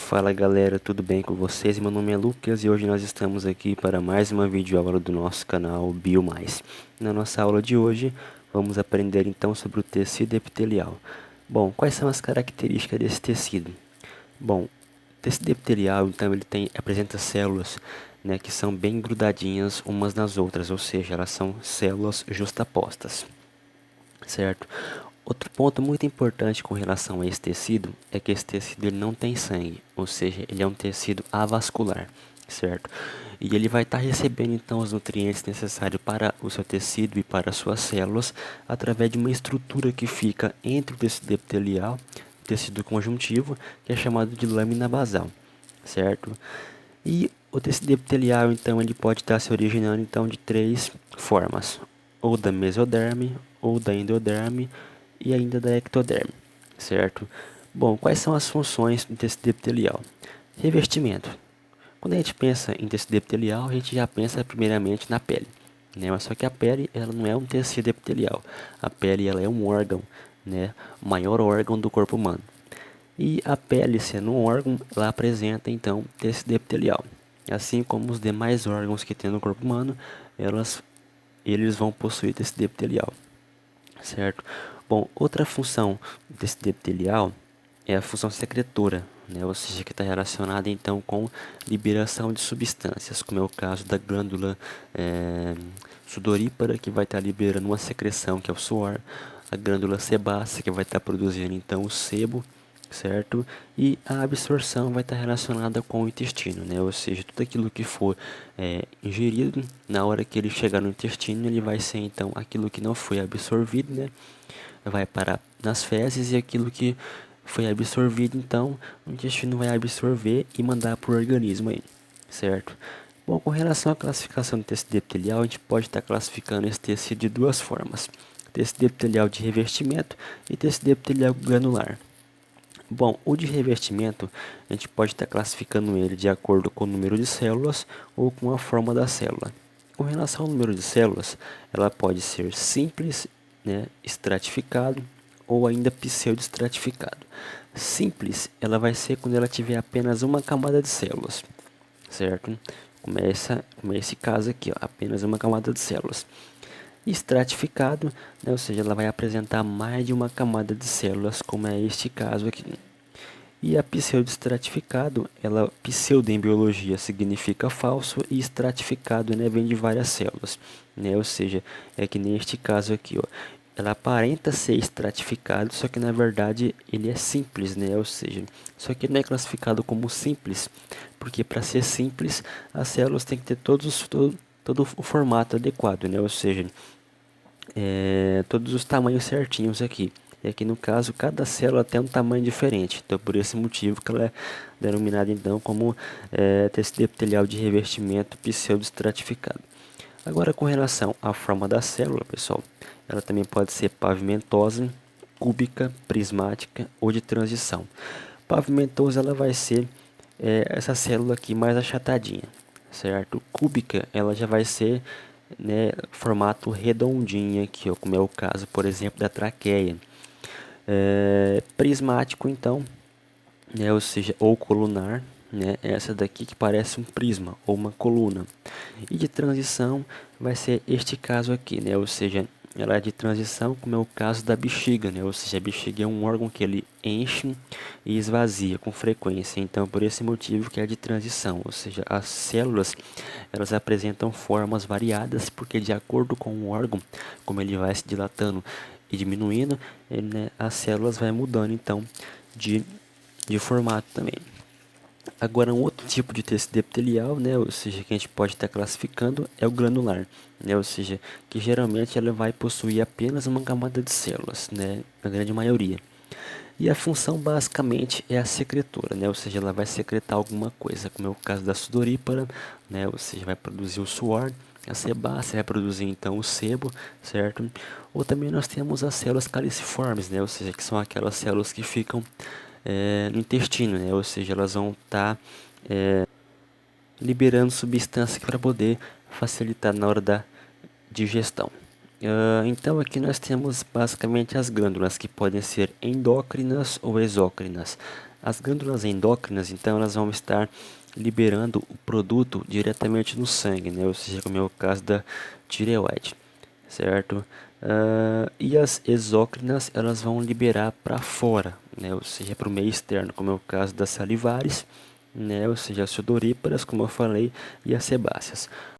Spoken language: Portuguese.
Fala galera, tudo bem com vocês? Meu nome é Lucas e hoje nós estamos aqui para mais uma videoaula do nosso canal BioMais. Na nossa aula de hoje, vamos aprender então sobre o tecido epitelial. Bom, quais são as características desse tecido? Bom, o tecido epitelial, então, apresenta células, né, que são bem grudadinhas umas nas outras, ou seja, elas são células justapostas, certo? Outro ponto muito importante com relação a esse tecido é que esse tecido ele não tem sangue, ou seja, ele é um tecido avascular, certo? E ele vai estar recebendo então os nutrientes necessários para o seu tecido e para as suas células através de uma estrutura que fica entre o tecido epitelial e o tecido conjuntivo, que é chamado de lâmina basal, certo? E o tecido epitelial então ele pode estar se originando então de três formas, ou da mesoderme, ou da endoderme e ainda da ectoderme, certo? Bom, quais são as funções do tecido epitelial? Revestimento. Quando a gente pensa em tecido epitelial, a gente já pensa primeiramente na pele, né? Mas só que a pele ela não é um tecido epitelial. A pele ela é um órgão, né? O maior órgão do corpo humano. E a pele, sendo um órgão, ela apresenta então tecido epitelial. Assim como os demais órgãos que tem no corpo humano, eles vão possuir tecido epitelial, certo? Bom, outra função do tecido epitelial é a função secretora, né? Ou seja, que está relacionada então com liberação de substâncias, como é o caso da glândula sudorípara, que vai estar liberando uma secreção que é o suor, a glândula sebácea, que vai estar produzindo então o sebo, certo? E a absorção vai estar relacionada com o intestino, né? Ou seja, tudo aquilo que for ingerido, na hora que ele chegar no intestino, ele vai ser então aquilo que não foi absorvido, né? Vai parar nas fezes, e aquilo que foi absorvido, então o intestino vai absorver e mandar para o organismo aí, certo? Bom, com relação à classificação do tecido epitelial, a gente pode estar classificando esse tecido de duas formas: tecido epitelial de revestimento e tecido epitelial granular. Bom, o de revestimento, a gente pode estar classificando ele de acordo com o número de células ou com a forma da célula. Com relação ao número de células, ela pode ser simples, né, estratificado ou ainda pseudoestratificado. Simples, ela vai ser quando ela tiver apenas uma camada de células, certo? Como esse caso aqui, ó, apenas uma camada de células. Estratificado, né, ou seja, ela vai apresentar mais de uma camada de células, como é este caso aqui. E a pseudoestratificado, pseudo em biologia significa falso, e estratificado, né, vem de várias células, né, ou seja, é que neste caso aqui, ó, ela aparenta ser estratificado, só que na verdade ele é simples, né, ou seja, só que não é classificado como simples, porque para ser simples as células têm que ter todo o formato adequado, né, ou seja, todos os tamanhos certinhos aqui. E aqui no caso, cada célula tem um tamanho diferente. Então, por esse motivo que ela é denominada então como tecido epitelial de revestimento pseudoestratificado. Agora, com relação à forma da célula, pessoal, ela também pode ser pavimentosa, cúbica, prismática ou de transição. Pavimentosa, ela vai ser essa célula aqui mais achatadinha, certo? Cúbica, ela já vai ser, né, formato redondinho aqui, ó, como é o caso, por exemplo, da traqueia. Prismático, então, né, ou seja, ou colunar, né, essa daqui que parece um prisma ou uma coluna. E de transição vai ser este caso aqui, né, ou seja, ela é de transição, como é o caso da bexiga, né, ou seja, a bexiga é um órgão que ele enche e esvazia com frequência, então por esse motivo que é de transição, ou seja, as células elas apresentam formas variadas, porque de acordo com o órgão, como ele vai se dilatando e diminuindo, né, as células vai mudando então de, de formato também. Agora, um outro tipo de tecido epitelial, né, ou seja, que a gente pode estar classificando, é o granular, né, ou seja, que geralmente ela vai possuir apenas uma camada de células, né, na grande maioria. E a função basicamente é a secretora, né, ou seja, ela vai secretar alguma coisa, como é o caso da sudorípara, né, ou seja, vai produzir o suor, a sebácea vai produzir então o sebo, certo? Ou também nós temos as células caliciformes, né, ou seja, que são aquelas células que ficam no intestino, né? Ou seja, elas vão estar liberando substância para poder facilitar na hora da digestão. Então aqui nós temos basicamente as glândulas, que podem ser endócrinas ou exócrinas. As glândulas endócrinas, então, elas vão estar liberando o produto diretamente no sangue, né? Ou seja, como é o caso da tireoide, certo? E as exócrinas, elas vão liberar para fora, né? Ou seja, para o meio externo, como é o caso das salivares, né? Ou seja, as sudoríparas, como eu falei, e as sebáceas.